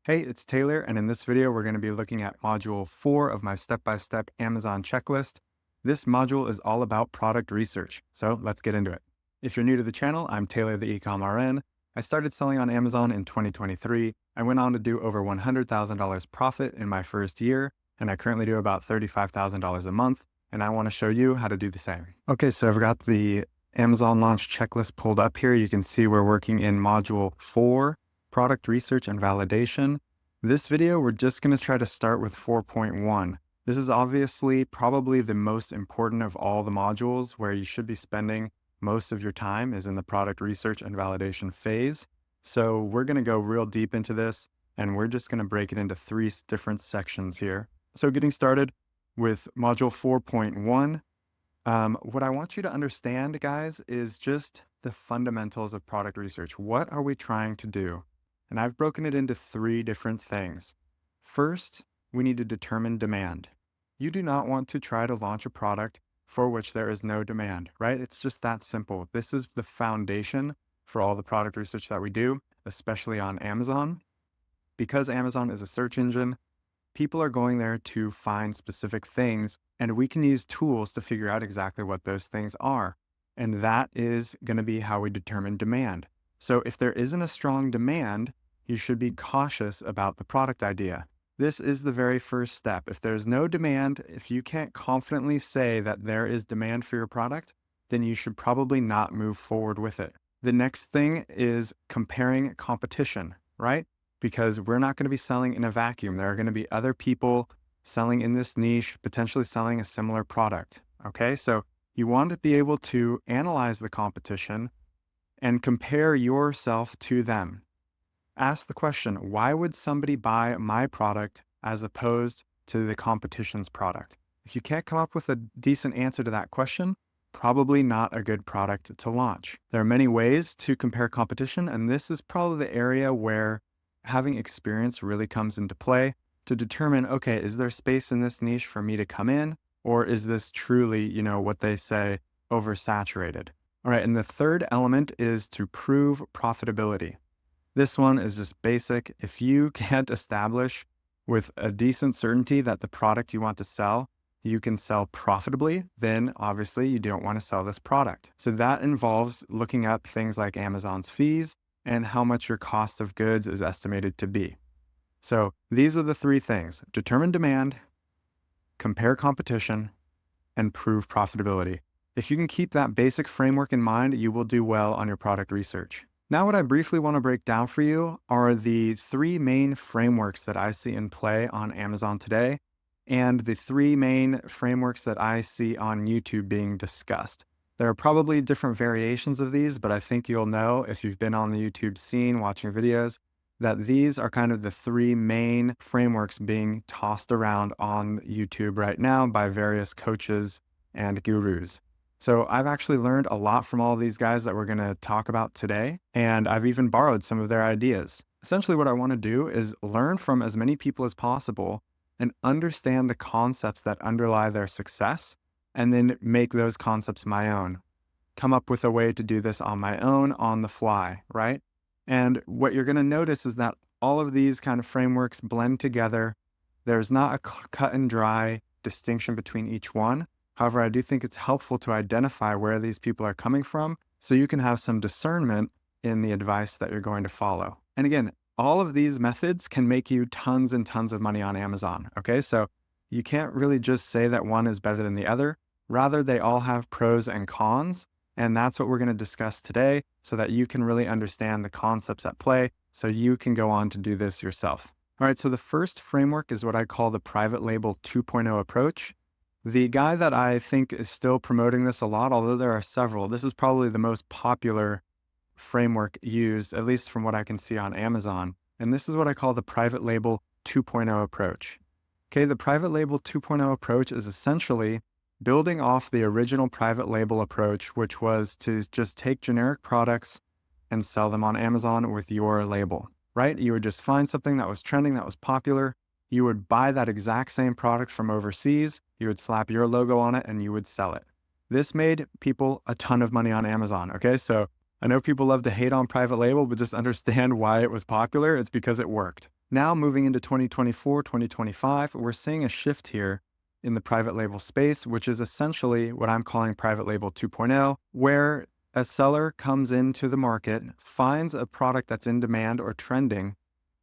Hey, it's Taylor, and in this video, we're going to be looking at Module 4 of my step-by-step Amazon checklist. This module is all about product research, so let's get into it. If you're new to the channel, I'm Taylor the Ecom RN. I started selling on Amazon in 2023. I went on to do over $100,000 profit in my first year, and I currently do about $35,000 a month, and I want to show you how to do the same. Okay, so I've got the Amazon launch checklist pulled up here. You can see we're working in Module 4. Product research and validation. This video, we're just going to try to start with 4.1. This is obviously probably the most important of all the modules where you should be spending most of your time is in the product research and validation phase. So we're going to go real deep into this, and we're just going to break it into three different sections here. So getting started with module 4.1, what I want you to understand, guys, is just the fundamentals of product research. What are we trying to do? And I've broken it into three different things. First, we need to determine demand. You do not want to try to launch a product for which there is no demand, right? It's just that simple. This is the foundation for all the product research that we do, especially on Amazon. Because Amazon is a search engine, people are going there to find specific things, and we can use tools to figure out exactly what those things are. And that is going to be how we determine demand. So if there isn't a strong demand, you should be cautious about the product idea. This is the very first step. If there's no demand, if you can't confidently say that there is demand for your product, then you should probably not move forward with it. The next thing is comparing competition, right? Because we're not going to be selling in a vacuum. There are going to be other people selling in this niche, potentially selling a similar product. Okay, so you want to be able to analyze the competition and compare yourself to them. Ask the question, why would somebody buy my product as opposed to the competition's product? If you can't come up with a decent answer to that question, probably not a good product to launch. There are many ways to compare competition, and this is probably the area where having experience really comes into play to determine, okay, is there space in this niche for me to come in, or is this truly, what they say, oversaturated? All right, and the third element is to prove profitability. This one is just basic. If you can't establish with a decent certainty that the product you want to sell, you can sell profitably, then obviously you don't want to sell this product. So that involves looking up things like Amazon's fees and how much your cost of goods is estimated to be. So these are the three things: determine demand, compare competition, and prove profitability. If you can keep that basic framework in mind, you will do well on your product research. Now, what I briefly want to break down for you are the three main frameworks that I see in play on Amazon today, and the three main frameworks that I see on YouTube being discussed. There are probably different variations of these, but I think you'll know if you've been on the YouTube scene watching videos that these are kind of the three main frameworks being tossed around on YouTube right now by various coaches and gurus. So I've actually learned a lot from all of these guys that we're going to talk about today, and I've even borrowed some of their ideas. Essentially, what I want to do is learn from as many people as possible and understand the concepts that underlie their success, and then make those concepts my own. Come up with a way to do this on my own, on the fly, right? And what you're going to notice is that all of these kind of frameworks blend together. There's not a cut and dry distinction between each one. However, I do think it's helpful to identify where these people are coming from so you can have some discernment in the advice that you're going to follow. And again, all of these methods can make you tons and tons of money on Amazon. Okay, so you can't really just say that one is better than the other. Rather, they all have pros and cons. And that's what we're going to discuss today so that you can really understand the concepts at play so you can go on to do this yourself. All right, so the first framework is what I call the private label 2.0 approach. The guy that I think is still promoting this a lot, although there are several, this is probably the most popular framework used, at least from what I can see on Amazon. And this is what I call the private label 2.0 approach. Okay, the private label 2.0 approach is essentially building off the original private label approach, which was to just take generic products and sell them on Amazon with your label, right? You would just find something that was trending, that was popular. You would buy that exact same product from overseas, you would slap your logo on it, and you would sell it. This made people a ton of money on Amazon, okay? So I know people love to hate on private label, but just understand why it was popular. It's because it worked. Now moving into 2024, 2025, we're seeing a shift here in the private label space, which is essentially what I'm calling private label 2.0, where a seller comes into the market, finds a product that's in demand or trending,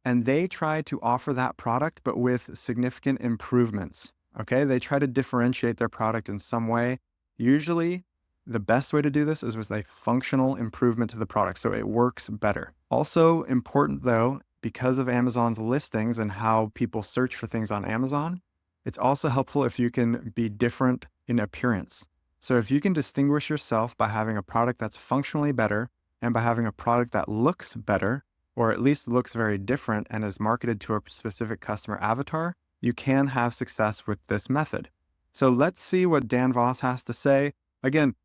and they try to offer that product, but with significant improvements. Okay, they try to differentiate their product in some way. Usually, the best way to do this is with a functional improvement to the product, so it works better. Also important though, because of Amazon's listings and how people search for things on Amazon, it's also helpful if you can be different in appearance. So if you can distinguish yourself by having a product that's functionally better and by having a product that looks better, or at least looks very different and is marketed to a specific customer avatar, you can have success with this method. So let's see what Dan Voss has to say. Again,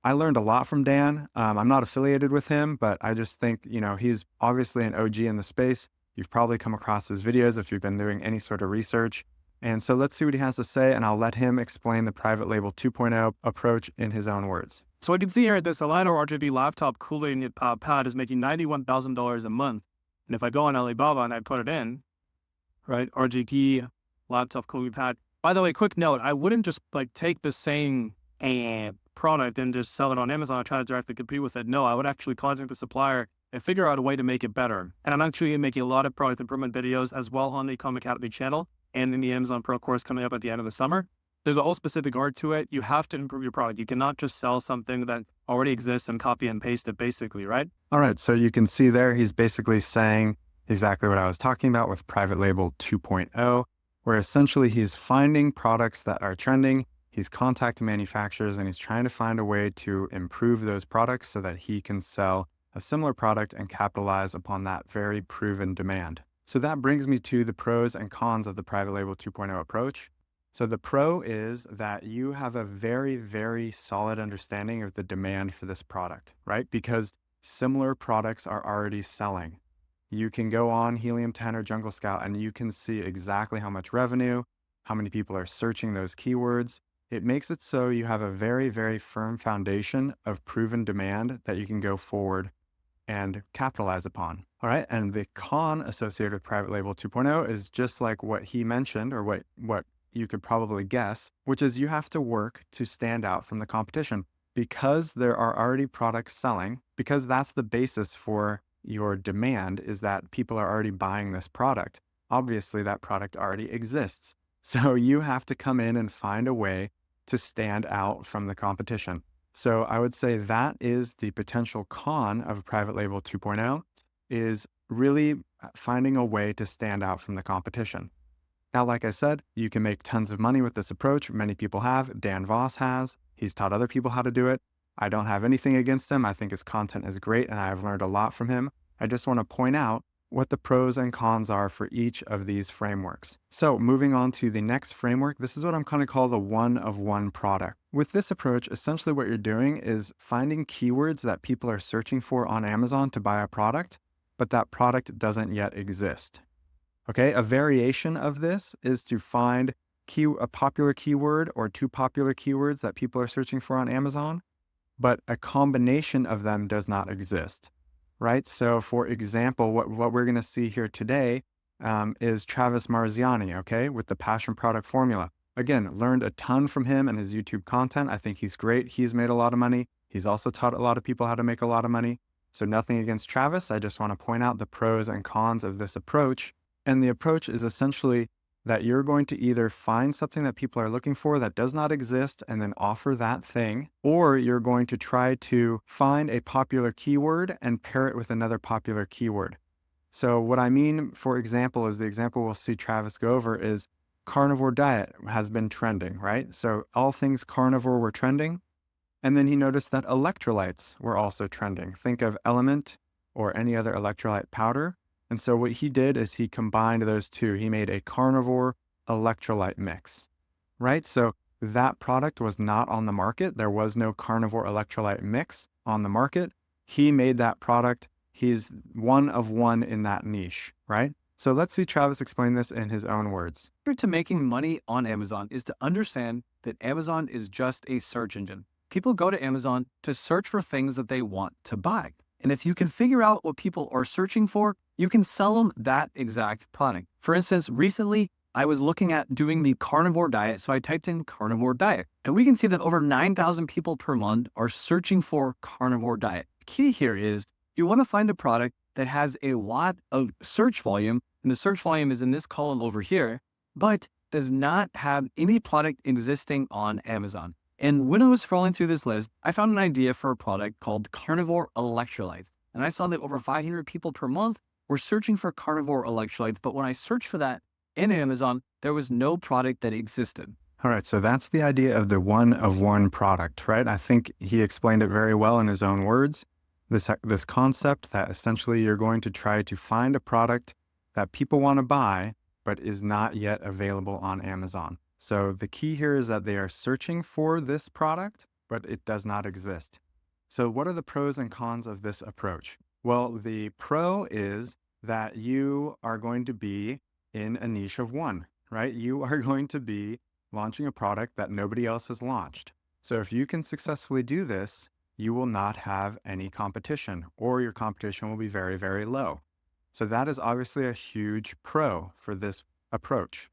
I learned a lot from Dan. I'm not affiliated with him, but I just think, he's obviously an OG in the space. You've probably come across his videos if you've been doing any sort of research. And so let's see what he has to say, and I'll let him explain the private label 2.0 approach in his own words. So I can see here this Alano RGB laptop cooling pad is making $91,000 a month. And if I go on Alibaba and I put it in, right, RGB laptop cooling pad. By the way, quick note, I wouldn't just take the same product and just sell it on Amazon and try to directly compete with it. No, I would actually contact the supplier and figure out a way to make it better. And I'm actually making a lot of product improvement videos as well on the Ecom Academy channel and in the Amazon Pro course coming up at the end of the summer. There's a whole specific art to it. You have to improve your product. You cannot just sell something that already exists and copy and paste it basically, right? All right, so you can see there, he's basically saying exactly what I was talking about with private label 2.0, where essentially he's finding products that are trending, he's contacting manufacturers, and he's trying to find a way to improve those products so that he can sell a similar product and capitalize upon that very proven demand. So that brings me to the pros and cons of the private label 2.0 approach. So the pro is that you have a very, very solid understanding of the demand for this product, right? Because similar products are already selling. You can go on Helium 10 or Jungle Scout and you can see exactly how much revenue, how many people are searching those keywords. It makes it so you have a very, very firm foundation of proven demand that you can go forward and capitalize upon. All right. And the con associated with private label 2.0 is just like what he mentioned, or what you could probably guess, which is you have to work to stand out from the competition because there are already products selling, because that's the basis for your demand, is that people are already buying this product. Obviously, that product already exists. So you have to come in and find a way to stand out from the competition. So I would say that is the potential con of private label 2.0, is really finding a way to stand out from the competition. Now, like I said, you can make tons of money with this approach. Many people have. Dan Voss has. He's taught other people how to do it. I don't have anything against him. I think his content is great and I've learned a lot from him. I just want to point out what the pros and cons are for each of these frameworks. So moving on to the next framework, this is what I'm going to call the one-of-one product. With this approach, essentially what you're doing is finding keywords that people are searching for on Amazon to buy a product, but that product doesn't yet exist. Okay, a variation of this is to find a popular keyword or two popular keywords that people are searching for on Amazon, but a combination of them does not exist, right? So for example, what we're going to see here today is Travis Marziani, okay, with the Passion Product Formula. Again, learned a ton from him and his YouTube content. I think he's great. He's made a lot of money. He's also taught a lot of people how to make a lot of money. So nothing against Travis. I just want to point out the pros and cons of this approach. And the approach is essentially that you're going to either find something that people are looking for that does not exist and then offer that thing, or you're going to try to find a popular keyword and pair it with another popular keyword. So what I mean, for example, is the example we'll see Travis go over is carnivore diet has been trending, right? So all things carnivore were trending. And then he noticed that electrolytes were also trending. Think of Element or any other electrolyte powder. And so what he did is he combined those two. He made a carnivore electrolyte mix, right? So that product was not on the market. There was no carnivore electrolyte mix on the market. He made that product. He's one of one in that niche, right? So let's see Travis explain this in his own words. To making money on Amazon is to understand that Amazon is just a search engine. People go to Amazon to search for things that they want to buy. And if you can figure out what people are searching for, you can sell them that exact product. For instance, recently I was looking at doing the carnivore diet. So I typed in carnivore diet, and we can see that over 9,000 people per month are searching for carnivore diet. The key here is you want to find a product that has a lot of search volume, and the search volume is in this column over here, but does not have any product existing on Amazon. And when I was scrolling through this list, I found an idea for a product called carnivore electrolytes. And I saw that over 500 people per month were searching for carnivore electrolytes. But when I searched for that in Amazon, there was no product that existed. All right, so that's the idea of the one of one product, right? I think he explained it very well in his own words. This concept that essentially you're going to try to find a product that people want to buy, but is not yet available on Amazon. So the key here is that they are searching for this product, but it does not exist. So what are the pros and cons of this approach? Well, the pro is that you are going to be in a niche of one, right? You are going to be launching a product that nobody else has launched. So if you can successfully do this, you will not have any competition, or your competition will be very, very low. So that is obviously a huge pro for this approach.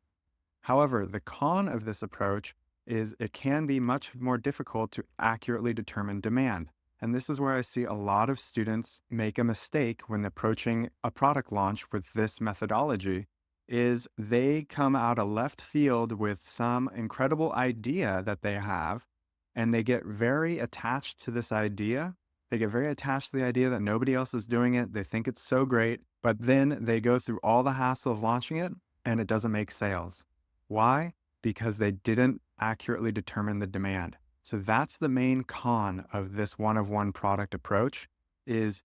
However, the con of this approach is it can be much more difficult to accurately determine demand. And this is where I see a lot of students make a mistake when approaching a product launch with this methodology, is they come out of left field with some incredible idea that they have, and they get very attached to this idea. They get very attached to the idea that nobody else is doing it. They think it's so great, but then they go through all the hassle of launching it and it doesn't make sales. Why? Because they didn't accurately determine the demand. So that's the main con of this one of one product approach, is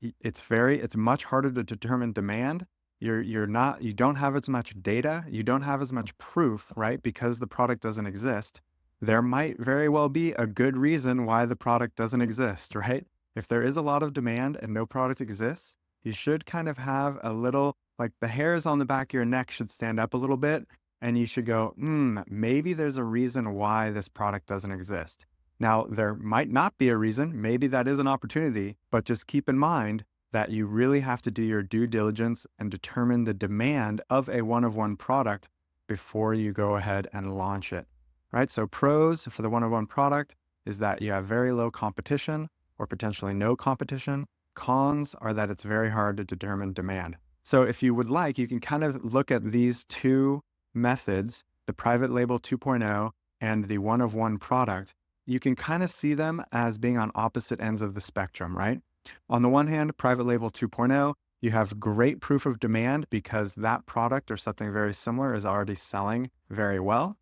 it's much harder to determine demand. You don't have as much data, you don't have as much proof, right? Because the product doesn't exist. There might very well be a good reason why the product doesn't exist, right? If there is a lot of demand and no product exists, you should kind of have a little, like the hairs on the back of your neck should stand up a little bit, and you should go, maybe there's a reason why this product doesn't exist. Now, there might not be a reason. Maybe that is an opportunity, but just keep in mind that you really have to do your due diligence and determine the demand of a one of one product before you go ahead and launch it, right? So pros for the one of one product is that you have very low competition or potentially no competition. Cons are that it's very hard to determine demand. So if you would like, you can kind of look at these two methods, the private label 2.0 and the one of one product. You can kind of see them as being on opposite ends of the spectrum, right? On the one hand, private label 2.0, you have great proof of demand because that product or something very similar is already selling very well.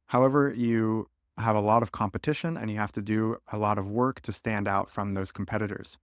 However, you have a lot of competition and you have to do a lot of work to stand out from those competitors.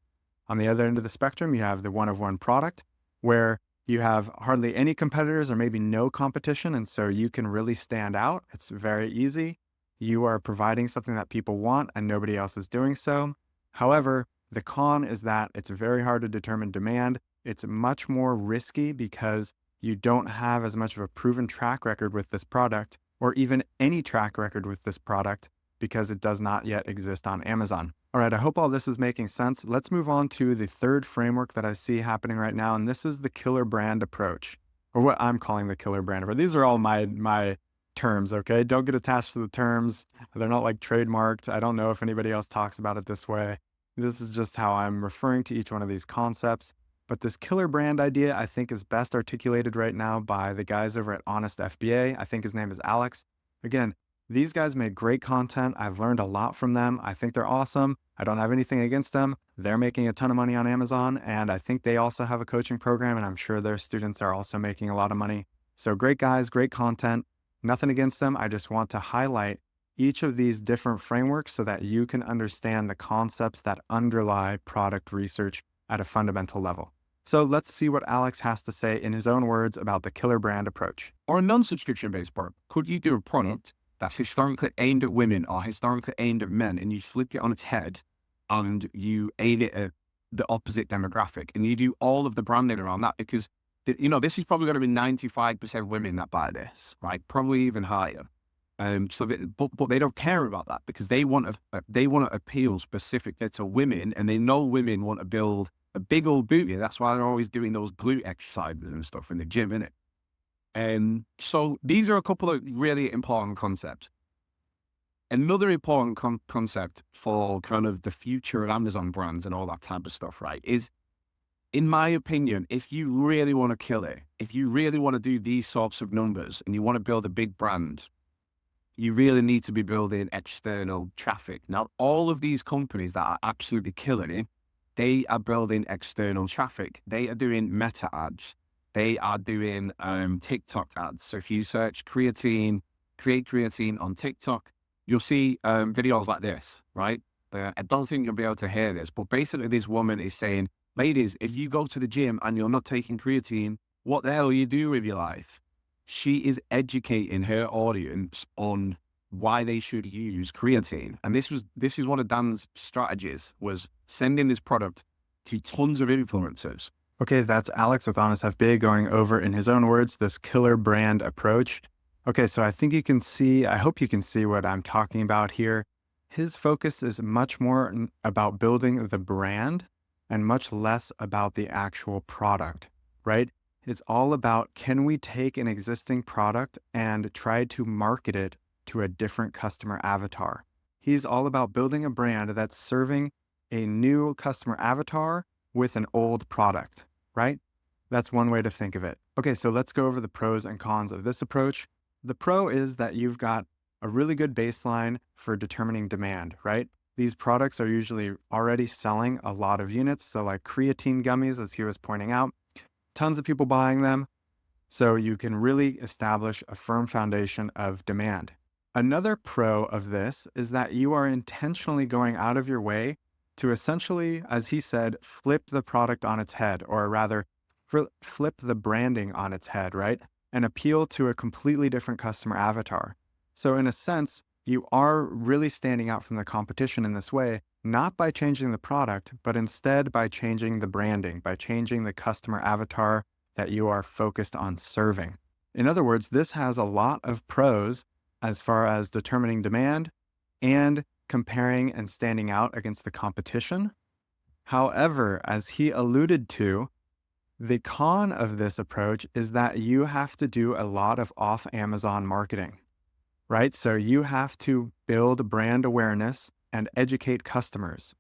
On the other end of the spectrum, you have the one of one product, where you have hardly any competitors or maybe no competition, and so you can really stand out. It's very easy. You are providing something that people want and nobody else is doing so. However, the con is that it's very hard to determine demand. It's much more risky because you don't have as much of a proven track record with this product, or even any track record with this product, because it does not yet exist on Amazon. All right, I hope all this is making sense. Let's move on to the third framework that I see happening right now, and this is the killer brand approach, or what I'm calling the killer brand approach. These are all my terms, okay? Don't get attached to the terms. They're not like trademarked. I don't know if anybody else talks about it this way. This is just how I'm referring to each one of these concepts. But this killer brand idea, I think, is best articulated right now by the guys over at Honest FBA. I think his name is Alex. Again, these guys make great content. I've learned a lot from them. I think they're awesome. I don't have anything against them. They're making a ton of money on Amazon, and I think they also have a coaching program, and I'm sure their students are also making a lot of money. So great guys, great content. Nothing against them. I just want to highlight each of these different frameworks so that you can understand the concepts that underlie product research at a fundamental level. So let's see what Alex has to say in his own words about the killer brand approach. Or a non-subscription based product. Could you do a product that's historically aimed at women or historically aimed at men, and you flip it on its head and you aim it at the opposite demographic, and you do all of the branding around that? Because, this is probably going to be 95% women that buy this, right? Probably even higher. But they don't care about that because they want to appeal specifically to women, and they know women want to build a big old booty. That's why they're always doing those glute exercises and stuff in the gym, innit? So these are a couple of really important concepts. Another important concept for kind of the future of Amazon brands and all that type of stuff, right, is, in my opinion, if you really want to kill it, if you really want to do these sorts of numbers and you want to build a big brand, you really need to be building external traffic. Now, all of these companies that are absolutely killing it, they are building external traffic. They are doing meta ads. They are doing TikTok ads. So if you search create creatine on TikTok, you'll see videos like this, right? I don't think you'll be able to hear this, but basically this woman is saying, ladies, if you go to the gym and you're not taking creatine, what the hell are you doing with your life? She is educating her audience on why they should use creatine. And this is one of Dan's strategies, was sending this product to tons of influencers. Okay, that's Alex with Honest FBA going over, in his own words, this killer brand approach. Okay, so I think you can see, I hope you can see what I'm talking about here. His focus is much more about building the brand and much less about the actual product, right? It's all about, can we take an existing product and try to market it to a different customer avatar? He's all about building a brand that's serving a new customer avatar with an old product, right? That's one way to think of it. Okay, so let's go over the pros and cons of this approach. The pro is that you've got a really good baseline for determining demand, right? These products are usually already selling a lot of units. So like creatine gummies, as he was pointing out, tons of people buying them. So you can really establish a firm foundation of demand. Another pro of this is that you are intentionally going out of your way to essentially, as he said, flip the product on its head, or rather flip the branding on its head, right? And appeal to a completely different customer avatar. So in a sense, you are really standing out from the competition in this way, not by changing the product, but instead by changing the branding, by changing the customer avatar that you are focused on serving. In other words, this has a lot of pros as far as determining demand and comparing and standing out against the competition. However, as he alluded to, the con of this approach is that you have to do a lot of off Amazon marketing, right? So you have to build brand awareness and educate customers.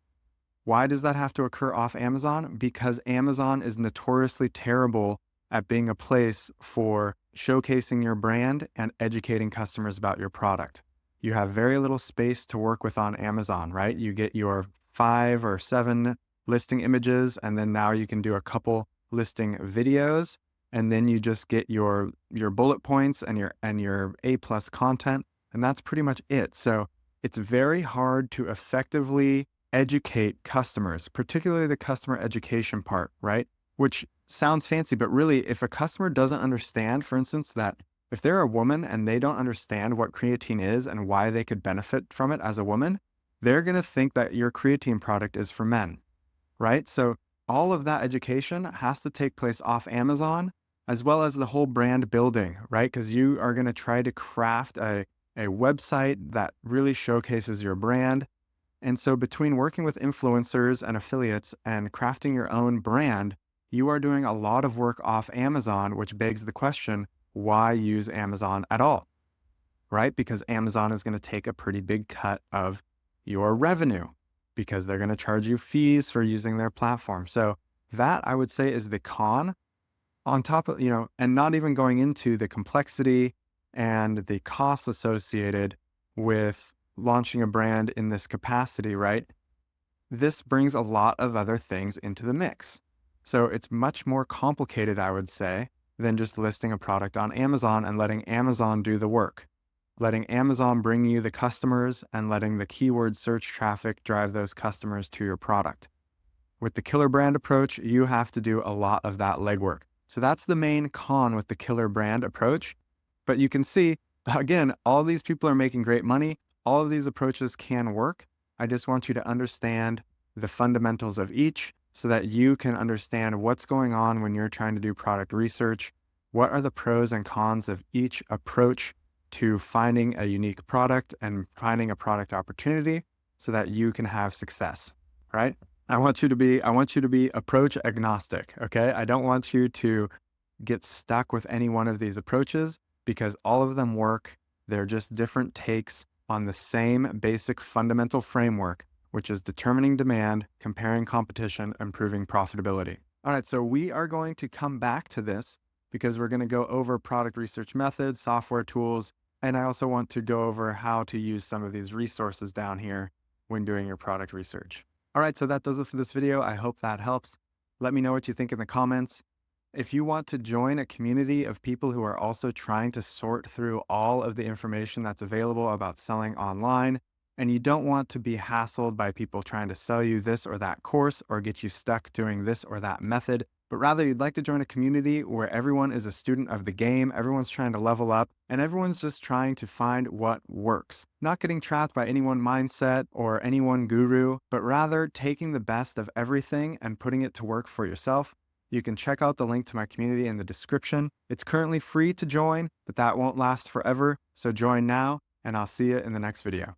Why does that have to occur off Amazon? Because Amazon is notoriously terrible at being a place for showcasing your brand and educating customers about your product. You have very little space to work with on Amazon, right? You get your 5 or 7 listing images, and then now you can do a couple listing videos, and then you just get your bullet points and your A+ content, and that's pretty much it. So it's very hard to effectively educate customers, particularly the customer education part, right? Which sounds fancy, but really, if a customer doesn't understand, for instance, that if they're a woman and they don't understand what creatine is and why they could benefit from it as a woman, they're going to think that your creatine product is for men, right? So all of that education has to take place off Amazon, as well as the whole brand building, right? Because you are going to try to craft a website that really showcases your brand. And so between working with influencers and affiliates and crafting your own brand, you are doing a lot of work off Amazon, which begs the question, why use Amazon at all, right? Because Amazon is going to take a pretty big cut of your revenue because they're going to charge you fees for using their platform. So that, I would say, is the con, on top of, and not even going into the complexity and the costs associated with launching a brand in this capacity, right? This brings a lot of other things into the mix. So it's much more complicated, I would say, than just listing a product on Amazon and letting Amazon do the work, letting Amazon bring you the customers and letting the keyword search traffic drive those customers to your product. With the killer brand approach, you have to do a lot of that legwork. So that's the main con with the killer brand approach. But you can see, again, all these people are making great money. All of these approaches can work. I just want you to understand the fundamentals of each so that you can understand what's going on when you're trying to do product research. What are the pros and cons of each approach to finding a unique product and finding a product opportunity so that you can have success, right? I want you to be approach agnostic, okay? I don't want you to get stuck with any one of these approaches because all of them work. They're just different takes on the same basic fundamental framework, which is determining demand, comparing competition, improving profitability. All right, so we are going to come back to this because we're going to go over product research methods, software tools, and I also want to go over how to use some of these resources down here when doing your product research. All right, so that does it for this video. I hope that helps. Let me know what you think in the comments. If you want to join a community of people who are also trying to sort through all of the information that's available about selling online, and you don't want to be hassled by people trying to sell you this or that course or get you stuck doing this or that method, but rather you'd like to join a community where everyone is a student of the game, everyone's trying to level up, and everyone's just trying to find what works. Not getting trapped by any one mindset or any one guru, but rather taking the best of everything and putting it to work for yourself. You can check out the link to my community in the description. It's currently free to join, but that won't last forever, so join now, and I'll see you in the next video.